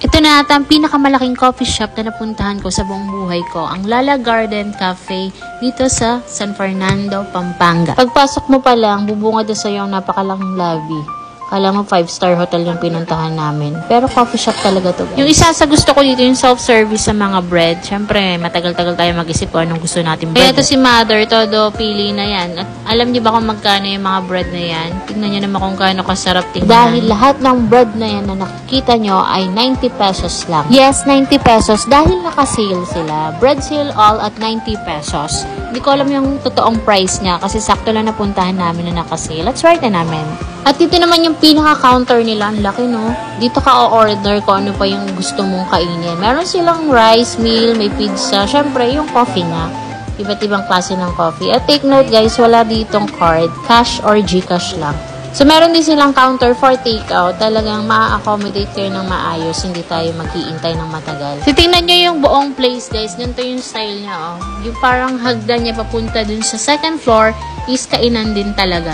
Ito na ata ang pinakamalaking coffee shop na napuntahan ko sa buong buhay ko, ang Lala Garden Cafe dito sa San Fernando, Pampanga. Pagpasok mo pa lang, bubungad na sa'yo ang napakalaking lobby. Kala mo 5-star hotel yung pinuntahan namin. Pero coffee shop talaga to, guys. Yung isa sa gusto ko dito, yung self-service sa mga bread. Siyempre, matagal-tagal tayo mag-isip kung anong gusto natin bread. Kaya ito si Mother, todo pili na yan. At alam niyo ba kung magkano yung mga bread na yan? Tignan niyo naman kung gaano kasarap tingnan. Dahil lahat ng bread na yan na nakikita nyo ay 90 pesos lang. Yes, 90 pesos. Dahil naka-sale sila. Bread sale all at 90 pesos. Hindi ko alam yung totoong price niya kasi sakto lang napuntahan namin na naka-sale. Let's try na namin. At dito naman yung pinaka-counter nila. Ang laki, no? Dito ka o-order kung ano pa yung gusto mong kainin. Meron silang rice meal, may pizza. Syempre, yung coffee nga. Iba't ibang klase ng coffee. At take note, guys, wala ditong card. Cash or Gcash lang. So, meron din silang counter for takeout. Talagang ma-accommodate kayo ng maayos. Hindi tayo mag-iintay ng matagal. So, tingnan nyo yung buong place, guys. Ganito yung style niya, oh. Yung parang hagdan niya papunta dun sa second floor is kainan din talaga.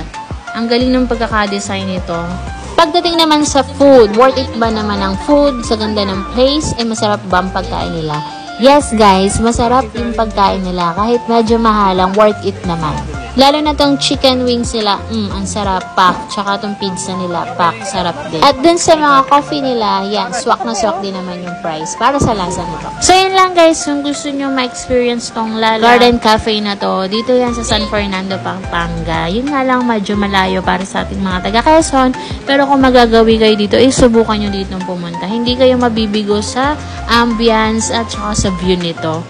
Ang galing ng pagkakadesign nito. Pagdating naman sa food, worth it ba naman ang food sa ganda ng place? Masarap ba ang pagkain nila? Yes guys, masarap yung pagkain nila. Kahit medyo mahalang, worth it naman. Lalo na tong chicken wings nila, ang sarap, pak. Tsaka tong pizza nila, pak, sarap din. At dun sa mga coffee nila, yan, swak na swak din naman yung price para sa lasa nito. So yun lang guys, kung gusto nyo ma-experience tong Lala Garden Cafe na to, dito yan sa San Fernando, Pampanga. Yun nga lang, medyo malayo para sa ating mga taga Quezon. Pero kung magagawi kayo dito, subukan nyo dito pumunta. Hindi kayo mabibigo sa ambience at saka sa view nito.